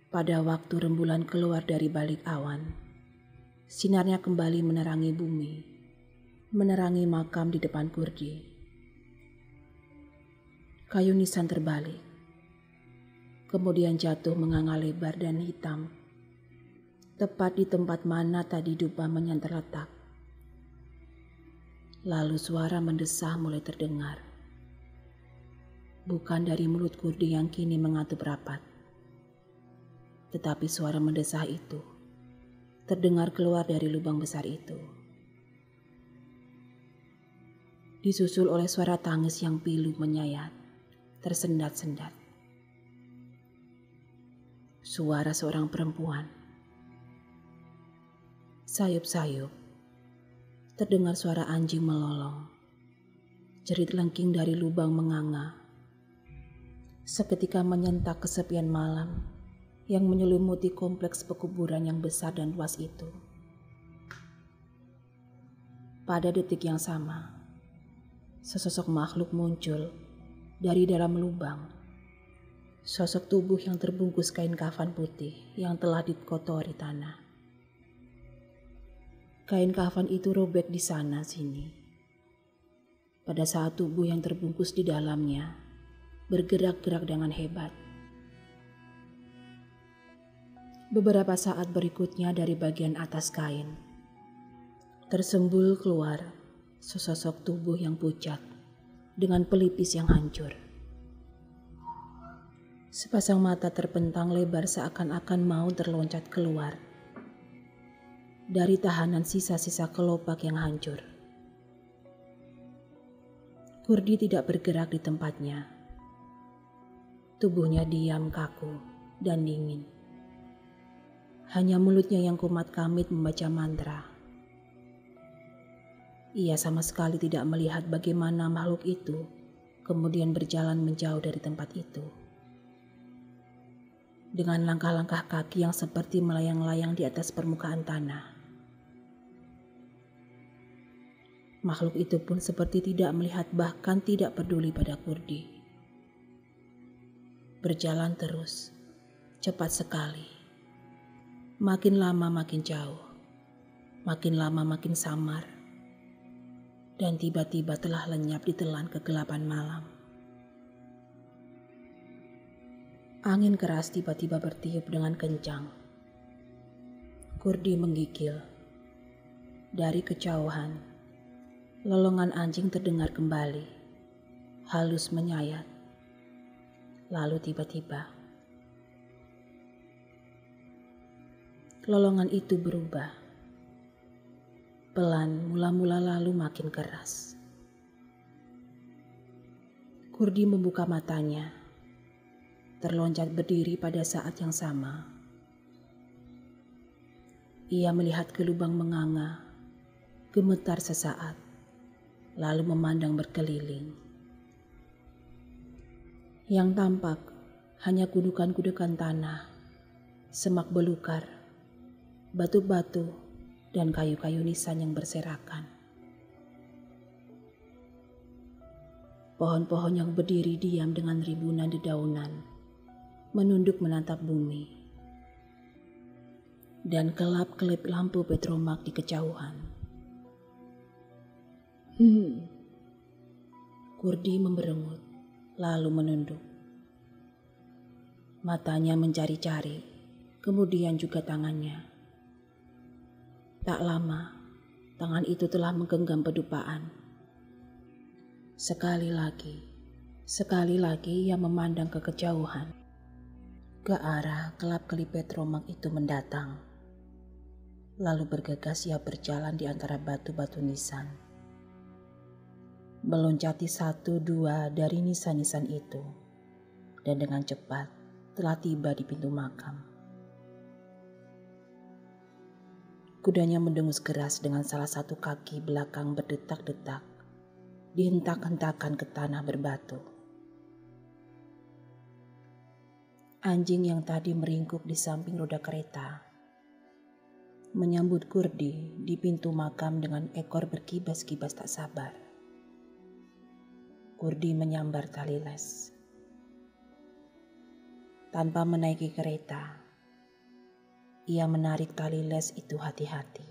Pada waktu rembulan keluar dari balik awan, sinarnya kembali menerangi bumi, menerangi makam di depan Kurdi. Kayu nisan terbalik, kemudian jatuh menganga lebar dan hitam, tepat di tempat mana tadi Dupamanya terletak. Lalu suara mendesah mulai terdengar, bukan dari mulut Kurdi yang kini mengatup rapat. Tetapi suara mendesah itu terdengar keluar dari lubang besar itu. Disusul oleh suara tangis yang pilu menyayat, tersendat-sendat. Suara seorang perempuan. Sayup-sayup, terdengar suara anjing melolong. Jerit lengking dari lubang menganga. Seketika menyentak kesepian malam yang menyelimuti kompleks pekuburan yang besar dan luas itu. Pada detik yang sama, sesosok makhluk muncul dari dalam lubang. Sosok tubuh yang terbungkus kain kafan putih yang telah dikotori tanah. Kain kafan itu robek di sana sini. Pada saat tubuh yang terbungkus di dalamnya bergerak-gerak dengan hebat. Beberapa saat berikutnya dari bagian atas kain, tersembul keluar sesosok tubuh yang pucat dengan pelipis yang hancur. Sepasang mata terpentang lebar seakan-akan mau terloncat keluar dari tahanan sisa-sisa kelopak yang hancur. Kurdi tidak bergerak di tempatnya. Tubuhnya diam kaku dan dingin. Hanya mulutnya yang kumat kamit membaca mantra. Ia sama sekali tidak melihat bagaimana makhluk itu kemudian berjalan menjauh dari tempat itu. Dengan langkah-langkah kaki yang seperti melayang-layang di atas permukaan tanah. Makhluk itu pun seperti tidak melihat bahkan tidak peduli pada Kurdi. Berjalan terus, cepat sekali. Makin lama makin jauh, makin lama makin samar, dan tiba-tiba telah lenyap di telan kegelapan malam. Angin keras tiba-tiba bertiup dengan kencang. Kurdi menggigil. Dari kejauhan, lolongan anjing terdengar kembali, halus menyayat. Lalu tiba-tiba, lolongan itu berubah. Pelan mula-mula lalu makin keras. Kurdi membuka matanya, terloncat berdiri pada saat yang sama. Ia melihat ke lubang menganga, gemetar sesaat, lalu memandang berkeliling. Yang tampak hanya gundukan-gundukan tanah, semak belukar, batu-batu, dan kayu-kayu nisan yang berserakan. Pohon-pohon yang berdiri diam dengan ribunan dedaunan, menunduk menatap bumi. Dan kelap-kelip lampu petromak di kejauhan. Kurdi memberengut, lalu menunduk. Matanya mencari-cari, kemudian juga tangannya. Tak lama, tangan itu telah menggenggam pedupaan. Sekali lagi ia memandang ke kejauhan, ke arah kelap-kelip petromak itu mendatang, lalu bergegas ia berjalan di antara batu-batu nisan, meloncati 1-2 dari nisan-nisan itu, dan dengan cepat telah tiba di pintu makam. Kudanya mendengus keras dengan salah satu kaki belakang berdetak-detak, dihentak-hentakan ke tanah berbatu. Anjing yang tadi meringkuk di samping roda kereta menyambut Kurdi di pintu makam dengan ekor berkibas-kibas tak sabar. Kurdi menyambar tali les. Tanpa menaiki kereta, ia menarik tali les itu hati-hati.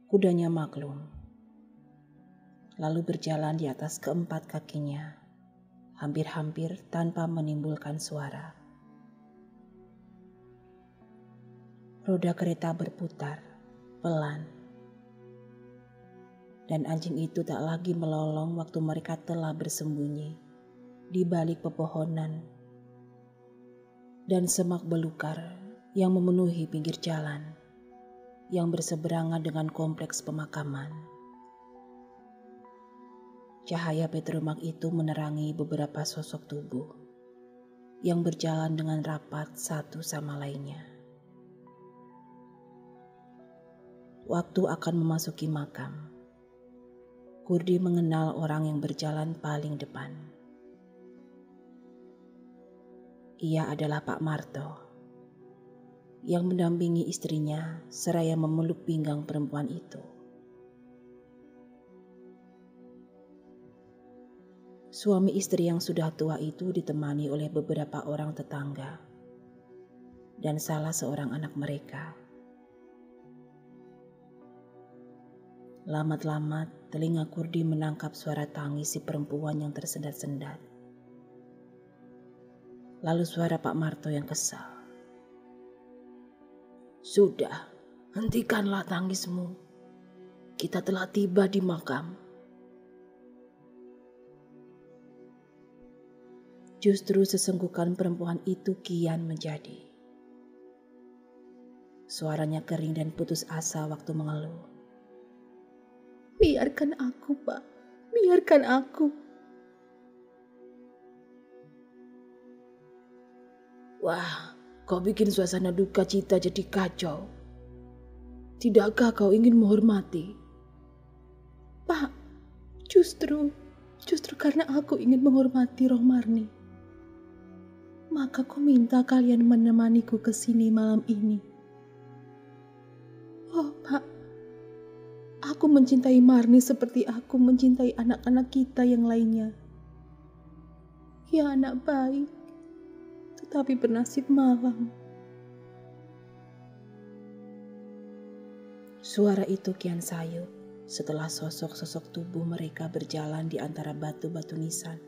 Kudanya maklum, lalu berjalan di atas keempat kakinya, hampir-hampir tanpa menimbulkan suara. Roda kereta berputar, pelan. Dan anjing itu tak lagi melolong waktu mereka telah bersembunyi di balik pepohonan dan semak belukar yang memenuhi pinggir jalan yang berseberangan dengan kompleks pemakaman. Cahaya petromak itu menerangi beberapa sosok tubuh yang berjalan dengan rapat satu sama lainnya. Waktu akan memasuki makam, Kurdi mengenal orang yang berjalan paling depan. Ia adalah Pak Marto, yang mendampingi istrinya seraya memeluk pinggang perempuan itu. Suami istri yang sudah tua itu ditemani oleh beberapa orang tetangga dan salah seorang anak mereka. Lamat-lamat telinga Kurdi menangkap suara tangis si perempuan yang tersendat-sendat. Lalu suara Pak Marto yang kesal. "Sudah, hentikanlah tangismu. Kita telah tiba di makam." Justru sesenggukan perempuan itu kian menjadi. Suaranya kering dan putus asa waktu mengeluh. "Biarkan aku, Pak. Biarkan aku." "Wah, kau bikin suasana duka cita jadi kacau. Tidakkah kau ingin menghormati?" "Pak, justru karena aku ingin menghormati roh Marni, maka ku minta kalian menemaniku ke sini malam ini." "Oh, Pak, aku mencintai Marni seperti aku mencintai anak-anak kita yang lainnya. Ia anak baik, tetapi bernasib malang." Suara itu kian sayup setelah sosok-sosok tubuh mereka berjalan di antara batu-batu nisan,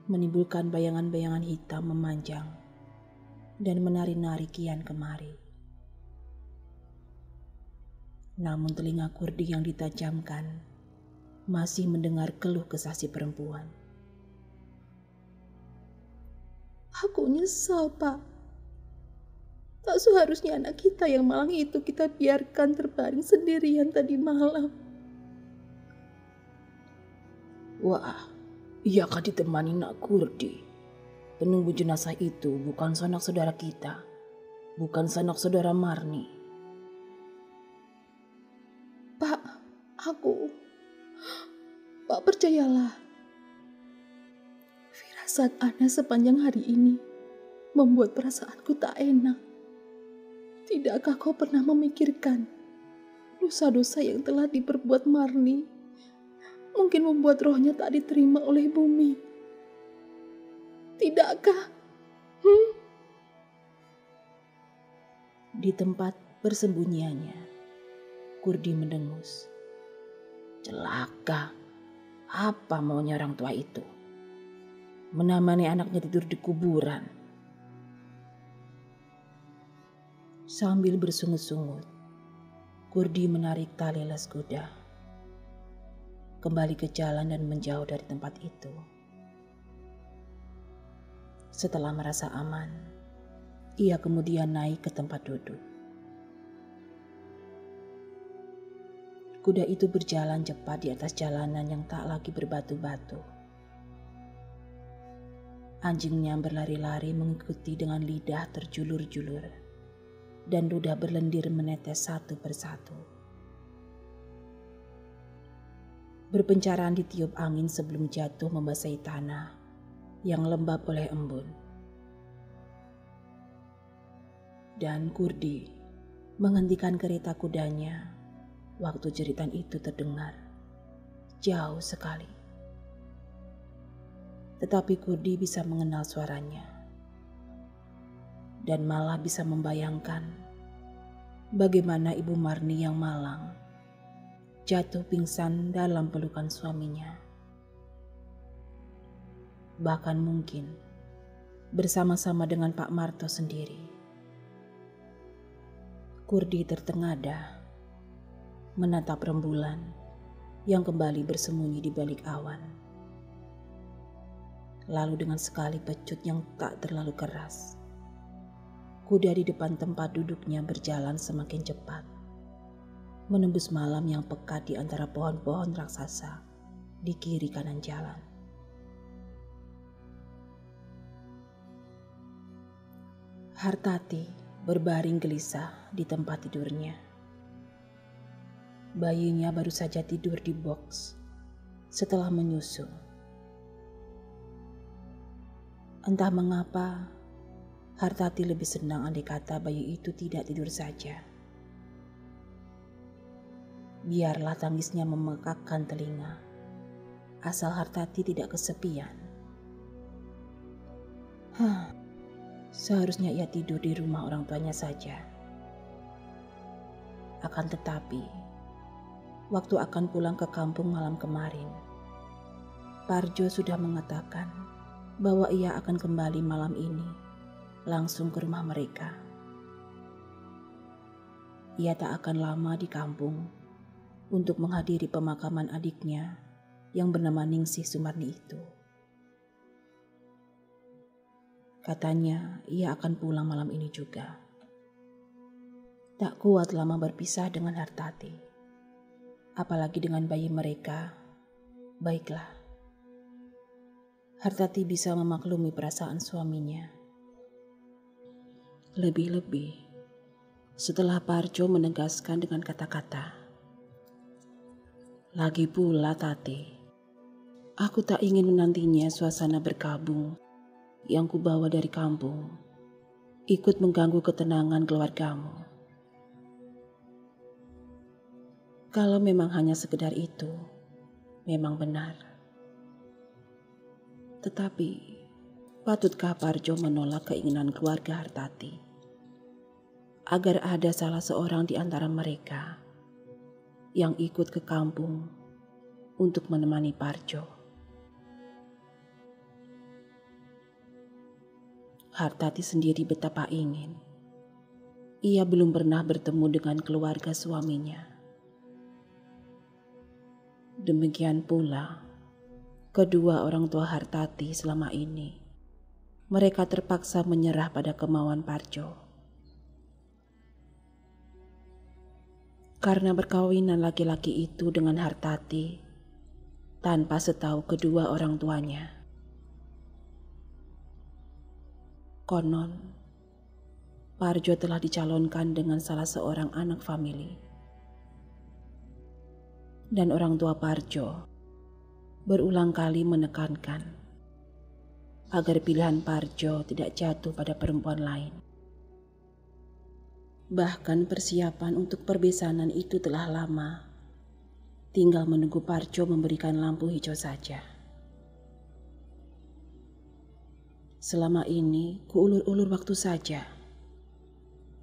menimbulkan bayangan-bayangan hitam memanjang dan menari-nari kian kemari. Namun telinga Kurdi yang ditajamkan masih mendengar keluh kesah si perempuan. "Aku nyesal, Pak. Tak seharusnya anak kita yang malang itu kita biarkan terbaring sendirian tadi malam." "Wah, ia akan ditemani nak Kurdi. Penunggu jenazah itu bukan sanak saudara kita, bukan sanak saudara Marni." Pak, percayalah. Firasat Ana sepanjang hari ini membuat perasaanku tak enak. Tidakkah kau pernah memikirkan dosa-dosa yang telah diperbuat Marni mungkin membuat rohnya tak diterima oleh bumi? Tidakkah? Di tempat persembunyiannya, Kurdi mendengus. Celaka, apa maunya orang tua itu? Menemani anaknya tidur di kuburan. Sambil bersungut-sungut, Kurdi menarik tali les kuda, kembali ke jalan dan menjauh dari tempat itu. Setelah merasa aman, ia kemudian naik ke tempat duduk. Kuda itu berjalan cepat di atas jalanan yang tak lagi berbatu-batu. Anjingnya berlari-lari mengikuti dengan lidah terjulur-julur dan ludah berlendir menetes satu persatu. Berpencaran ditiup angin sebelum jatuh membasahi tanah yang lembab oleh embun. Dan Kurdi menghentikan kereta kudanya waktu jeritan itu terdengar jauh sekali. Tetapi Kurdi bisa mengenal suaranya dan malah bisa membayangkan bagaimana Ibu Marni yang malang jatuh pingsan dalam pelukan suaminya. Bahkan mungkin bersama-sama dengan Pak Marto sendiri. Kurdi tertengada menatap rembulan yang kembali bersembunyi di balik awan. Lalu dengan sekali pecut yang tak terlalu keras, kuda di depan tempat duduknya berjalan semakin cepat, menembus malam yang pekat di antara pohon-pohon raksasa di kiri kanan jalan. Hartati berbaring gelisah di tempat tidurnya. Bayinya baru saja tidur di box setelah menyusu. Entah mengapa, Hartati lebih senang andai kata bayi itu tidak tidur saja. Biarlah tangisnya memekakkan telinga, asal Hartati tidak kesepian. Seharusnya ia tidur di rumah orang tuanya saja. Akan tetapi, waktu akan pulang ke kampung malam kemarin, Parjo sudah mengatakan bahwa ia akan kembali malam ini langsung ke rumah mereka. Ia tak akan lama di kampung untuk menghadiri pemakaman adiknya yang bernama Ningsih Sumarni itu. Katanya ia akan pulang malam ini juga. Tak kuat lama berpisah dengan Hartati, apalagi dengan bayi mereka. Baiklah, Hartati bisa memaklumi perasaan suaminya. Lebih-lebih setelah Parjo menegaskan dengan kata-kata, "Lagi pula Tati, aku tak ingin menantinya suasana berkabung yang kubawa dari kampung ikut mengganggu ketenangan keluargamu. Kalau memang hanya sekedar itu, memang benar. Tetapi, patutkah Parjo menolak keinginan keluarga Hartati agar ada salah seorang di antara mereka yang ikut ke kampung untuk menemani Parjo? Hartati sendiri betapa ingin ia belum pernah bertemu dengan keluarga suaminya. Demikian pula kedua orang tua Hartati selama ini. Mereka terpaksa menyerah pada kemauan Parjo. Karena perkawinan laki-laki itu dengan Hartati tanpa setahu kedua orang tuanya. Konon, Parjo telah dicalonkan dengan salah seorang anak famili. Dan orang tua Parjo berulang kali menekankan agar pilihan Parjo tidak jatuh pada perempuan lain. Bahkan persiapan untuk perbesanan itu telah lama, tinggal menunggu Parjo memberikan lampu hijau saja. Selama ini kuulur-ulur waktu saja.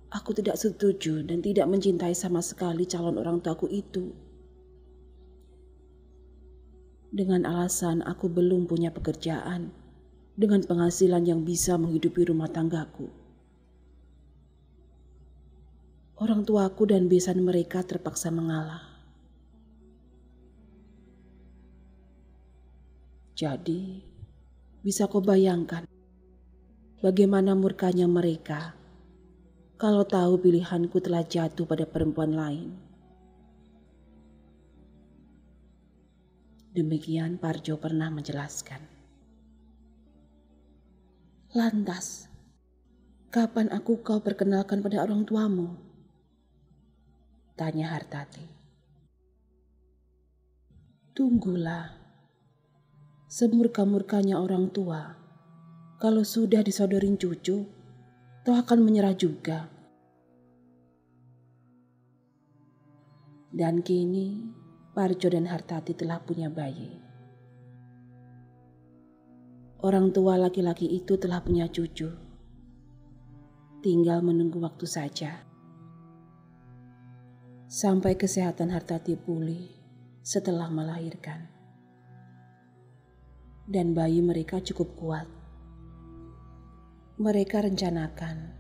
Aku tidak setuju dan tidak mencintai sama sekali calon orang tuaku itu. Dengan alasan aku belum punya pekerjaan dengan penghasilan yang bisa menghidupi rumah tanggaku. Orang tuaku dan besan mereka terpaksa mengalah. Jadi, bisa kau bayangkan bagaimana murkanya mereka kalau tahu pilihanku telah jatuh pada perempuan lain. Demikian Parjo pernah menjelaskan. Lantas, kapan aku kau perkenalkan pada orang tuamu? Tanya Hartati. Tunggulah. Semurka-murkanya orang tua, kalau sudah disodorin cucu, toh akan menyerah juga. Dan kini, Parjo dan Hartati telah punya bayi. Orang tua laki-laki itu telah punya cucu. Tinggal menunggu waktu saja. Sampai kesehatan Hartati pulih setelah melahirkan. Dan bayi mereka cukup kuat. Mereka rencanakan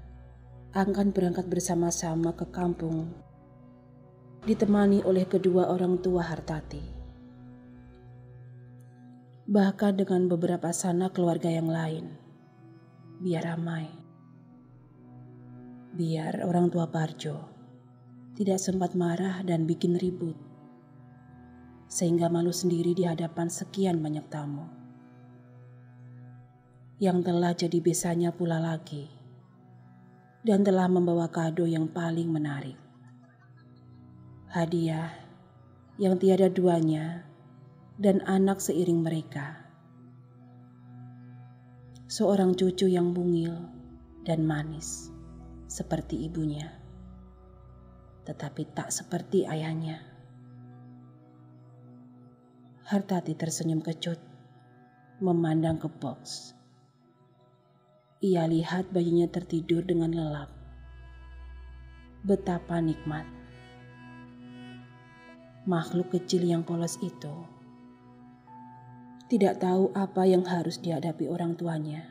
akan berangkat bersama-sama ke kampung, ditemani oleh kedua orang tua Hartati. Bahkan dengan beberapa sanak keluarga yang lain, biar ramai. Biar orang tua Parjo tidak sempat marah dan bikin ribut, sehingga malu sendiri di hadapan sekian banyak tamu. Yang telah jadi besannya pula lagi, dan telah membawa kado yang paling menarik. Hadiah yang tiada duanya dan anak seiring mereka. Seorang cucu yang mungil dan manis seperti ibunya, tetapi tak seperti ayahnya. Hartati tersenyum kecut, memandang ke box. Ia lihat bayinya tertidur dengan lelap. Betapa nikmat. Makhluk kecil yang polos itu tidak tahu apa yang harus dihadapi orang tuanya.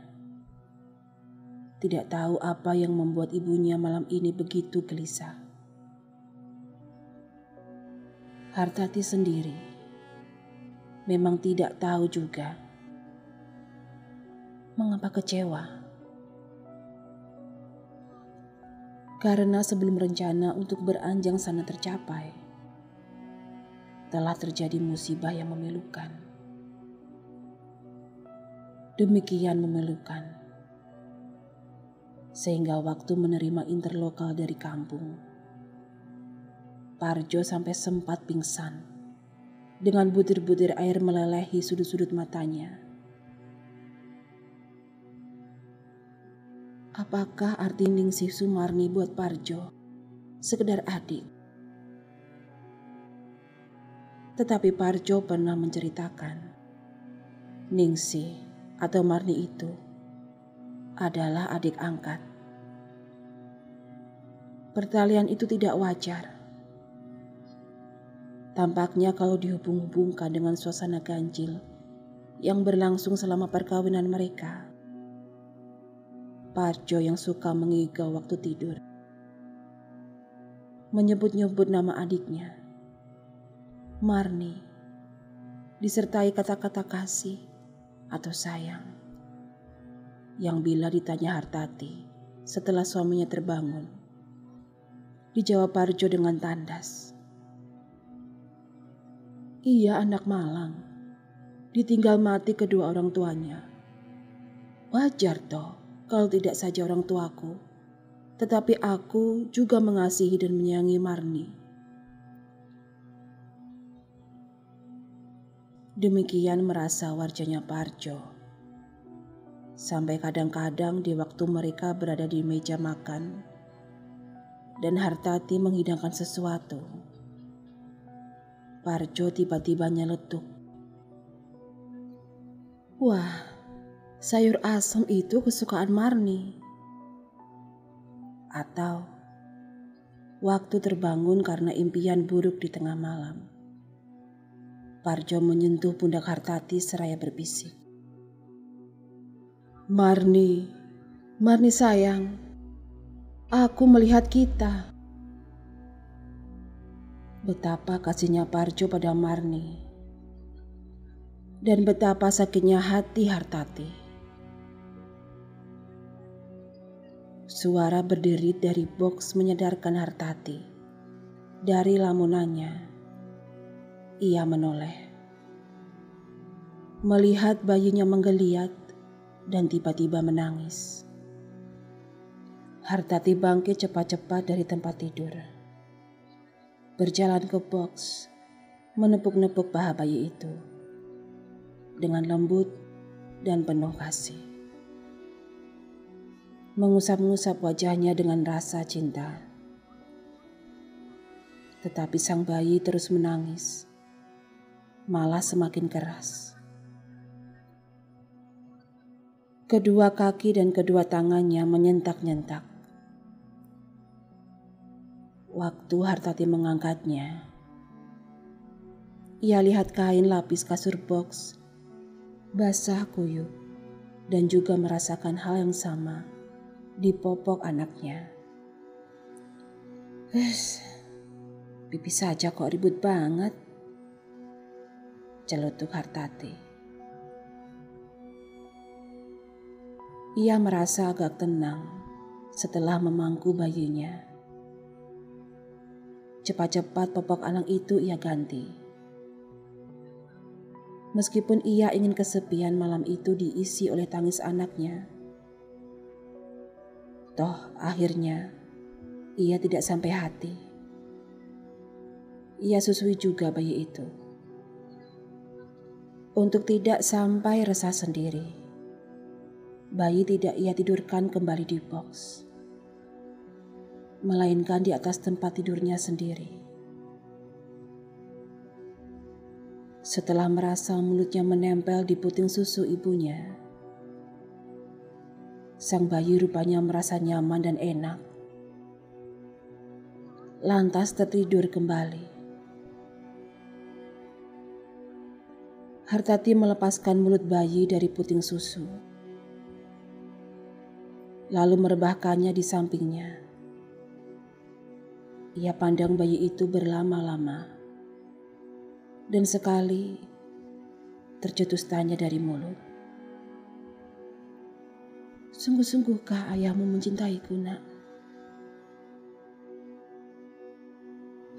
Tidak tahu apa yang membuat ibunya malam ini begitu gelisah. Hartati sendiri memang tidak tahu juga mengapa kecewa. Karena sebelum rencana untuk beranjang sana tercapai, telah terjadi musibah yang memilukan. Demikian memilukan, sehingga waktu menerima interlokal dari kampung, Parjo sampai sempat pingsan dengan butir-butir air melelehi sudut-sudut matanya. Apakah arti Ningsih Sumarni buat Parjo sekedar adik? Tetapi Parjo pernah menceritakan, Ningsih atau Marni itu adalah adik angkat. Pertalian itu tidak wajar. Tampaknya kalau dihubung-hubungkan dengan suasana ganjil yang berlangsung selama perkawinan mereka. Parjo yang suka mengigau waktu tidur, menyebut-nyebut nama adiknya, Marni, disertai kata-kata kasih atau sayang, yang bila ditanya Hartati setelah suaminya terbangun, dijawab Parjo dengan tandas. Ia anak malang, ditinggal mati kedua orang tuanya. Wajar toh kalau tidak saja orang tuaku, tetapi aku juga mengasihi dan menyayangi Marni. Demikian merasa warjanya Parjo. Sampai kadang-kadang di waktu mereka berada di meja makan dan Hartati menghidangkan sesuatu, Parjo tiba-tiba nyeletuk. Wah, sayur asem itu kesukaan Marni. Atau waktu terbangun karena impian buruk di tengah malam, Parjo menyentuh pundak Hartati seraya berbisik. Marni, Marni sayang, aku melihat kita. Betapa kasihnya Parjo pada Marni, dan betapa sakitnya hati Hartati. Suara berderit dari box menyadarkan Hartati. Dari lamunannya, ia menoleh. Melihat bayinya menggeliat dan tiba-tiba menangis. Hartati bangkit cepat-cepat dari tempat tidur. Berjalan ke box, menepuk-nepuk paha bayi itu dengan lembut dan penuh kasih. Mengusap-ngusap wajahnya dengan rasa cinta. Tetapi sang bayi terus menangis, malah semakin keras. Kedua kaki dan kedua tangannya menyentak-nyentak. Waktu Hartati mengangkatnya, ia lihat kain lapis kasur box basah kuyup dan juga merasakan hal yang sama di popok anaknya. Pipis saja kok ribut banget, celutuk Hartati. Ia merasa agak tenang setelah memangku bayinya. Cepat-cepat popok anak itu ia ganti. Meskipun ia ingin kesepian malam itu diisi oleh tangis anaknya, toh akhirnya ia tidak sampai hati. Ia susui juga bayi itu. Untuk tidak sampai resah sendiri, bayi tidak ia tidurkan kembali di box, melainkan di atas tempat tidurnya sendiri. Setelah merasa mulutnya menempel di puting susu ibunya, sang bayi rupanya merasa nyaman dan enak. Lantas tertidur kembali. Hartati melepaskan mulut bayi dari puting susu, lalu merebahkannya di sampingnya. Ia pandang bayi itu berlama-lama, dan sekali tercetus tanya dari mulut. Sungguh-sungguhkah ayahmu mencintaiku, nak?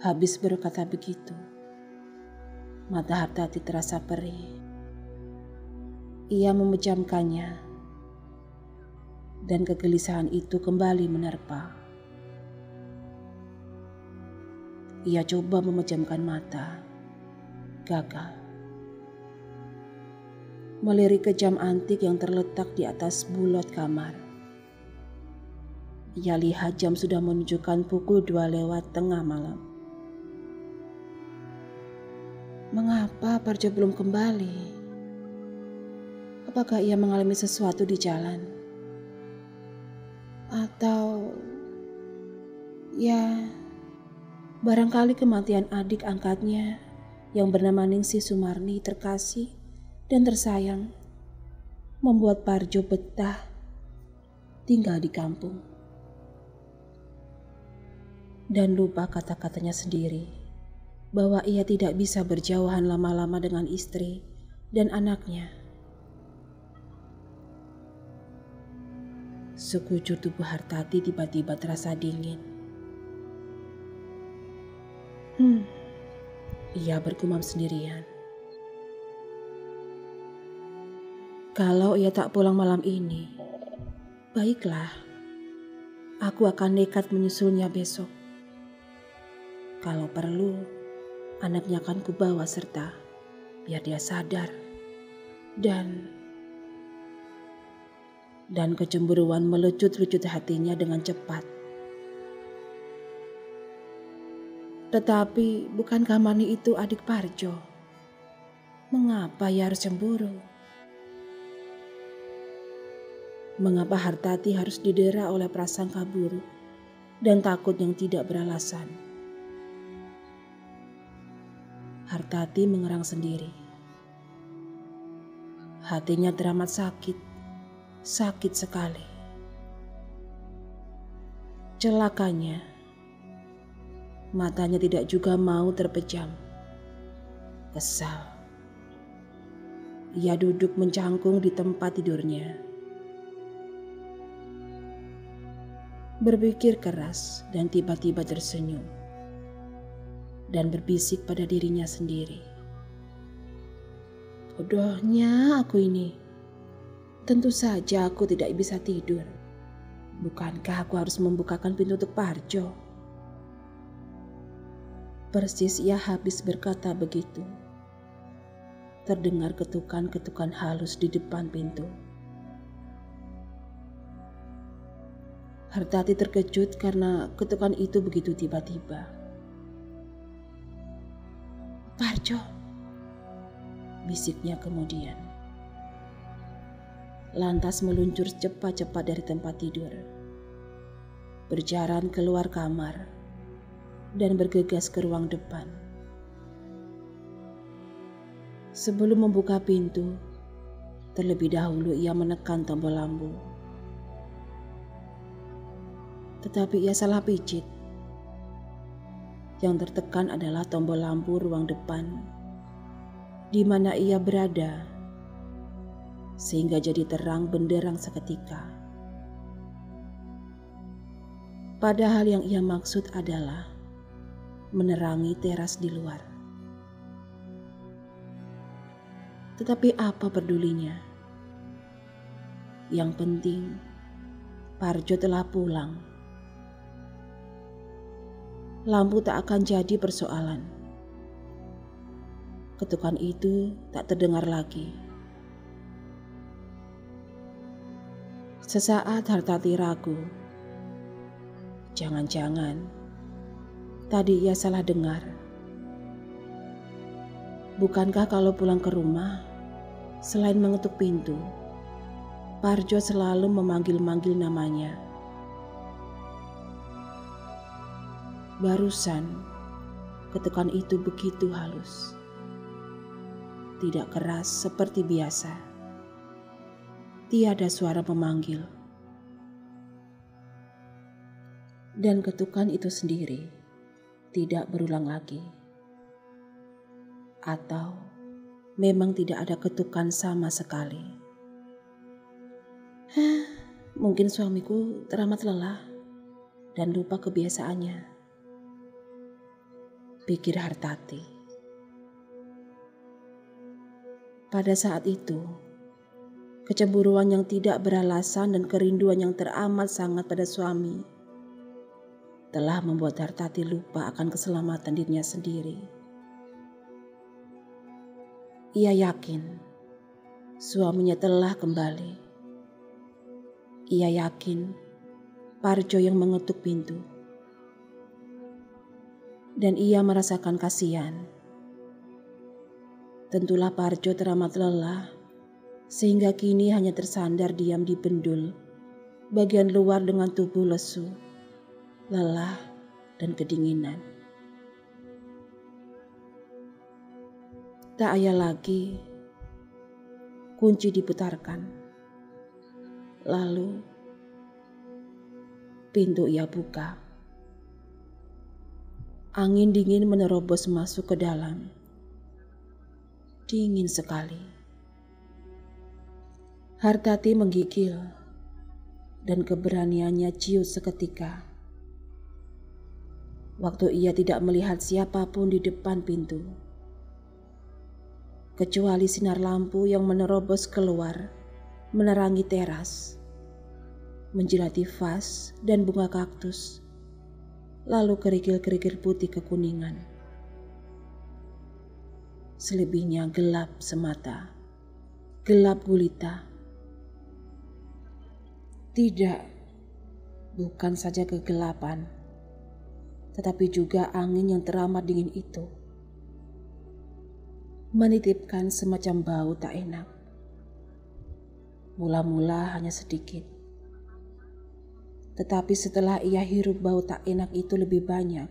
Habis berkata begitu, mata Hartati terasa perih. Ia memejamkannya, dan kegelisahan itu kembali menerpa. Ia coba memejamkan mata, gagal. Melirik ke jam antik yang terletak di atas bulot kamar. Ia lihat jam sudah menunjukkan pukul 2 lewat tengah malam. Mengapa Parjo belum kembali? Apakah ia mengalami sesuatu di jalan? Atau ya, barangkali kematian adik angkatnya yang bernama Ningsih Sumarni terkasih dan tersayang membuat Parjo betah tinggal di kampung. Dan lupa kata-katanya sendiri bahwa ia tidak bisa berjauhan lama-lama dengan istri dan anaknya. Sekujur tubuh Hartati tiba-tiba terasa dingin. Ia bergumam sendirian. Kalau ia tak pulang malam ini, baiklah, aku akan nekat menyusulnya besok. Kalau perlu, anaknya akan kubawa serta, biar dia sadar. Dan kecemburuan melecut-lecut hatinya dengan cepat. Tetapi bukankah Mani itu adik Parjo? Mengapa ia harus cemburu? Mengapa Hartati harus didera oleh prasangka buruk dan takut yang tidak beralasan? Hartati mengerang sendiri. Hatinya teramat sakit sekali. Celakanya, matanya tidak juga mau terpejam. Kesal. Ia duduk mencangkung di tempat tidurnya. Berpikir keras dan tiba-tiba tersenyum. Dan berbisik pada dirinya sendiri. Bodohnya aku ini. Tentu saja aku tidak bisa tidur. Bukankah aku harus membukakan pintu untuk Parjo? Persis ia habis berkata begitu, terdengar ketukan-ketukan halus di depan pintu. Hartati terkejut karena ketukan itu begitu tiba-tiba. "Parjo," bisiknya kemudian. Lantas meluncur cepat-cepat dari tempat tidur, berjalan keluar kamar, dan bergegas ke ruang depan. Sebelum membuka pintu, terlebih dahulu ia menekan tombol lampu. Tetapi ia salah picit. Yang tertekan adalah tombol lampu ruang depan, di mana ia berada, sehingga jadi terang benderang seketika. Padahal yang ia maksud adalah menerangi teras di luar. Tetapi apa pedulinya? Yang penting, Parjo telah pulang. Lampu tak akan jadi persoalan. Ketukan itu tak terdengar lagi. Sesaat Hartati ragu. Jangan-jangan tadi ia salah dengar. Bukankah kalau pulang ke rumah, selain mengetuk pintu, Parjo selalu memanggil-manggil namanya? Barusan, ketukan itu begitu halus. Tidak keras seperti biasa. Tiada suara memanggil. Dan ketukan itu sendiri tidak berulang lagi. Atau memang tidak ada ketukan sama sekali. Mungkin suamiku teramat lelah dan lupa kebiasaannya, pikir Hartati. Pada saat itu, kecemburuan yang tidak beralasan dan kerinduan yang teramat sangat pada suami telah membuat Hartati lupa akan keselamatan dirinya sendiri. Ia yakin suaminya telah kembali. Ia yakin Parjo yang mengetuk pintu. Dan ia merasakan kasihan. Tentulah Parjo teramat lelah, sehingga kini hanya tersandar diam di bendul, bagian luar dengan tubuh lesu, lelah, dan kedinginan. Tak ayal lagi, kunci diputarkan. Lalu, pintu ia buka. Angin dingin menerobos masuk ke dalam. Dingin sekali. Hartati menggigil dan keberaniannya ciut seketika. Waktu ia tidak melihat siapapun di depan pintu, kecuali sinar lampu yang menerobos keluar, menerangi teras, menjilati vas dan bunga kaktus, lalu kerikil-kerikil putih kekuningan. Selebihnya gelap semata, gelap gulita. Tidak, bukan saja kegelapan, tetapi juga angin yang teramat dingin itu menitipkan semacam bau tak enak. Mula-mula hanya sedikit, tetapi setelah ia hirup bau tak enak itu lebih banyak,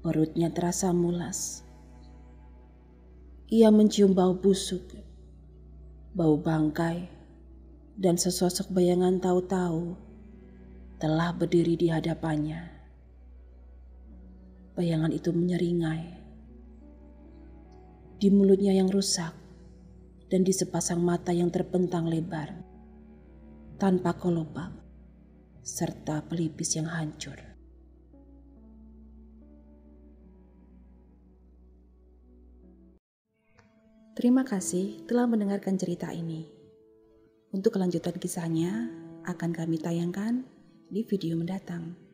perutnya terasa mulas. Ia mencium bau busuk, bau bangkai, dan sesosok bayangan tahu-tahu telah berdiri di hadapannya. Bayangan itu menyeringai. Di mulutnya yang rusak dan di sepasang mata yang terpentang lebar, tanpa kelopak, serta pelipis yang hancur. Terima kasih telah mendengarkan cerita ini. Untuk kelanjutan kisahnya akan kami tayangkan di video mendatang.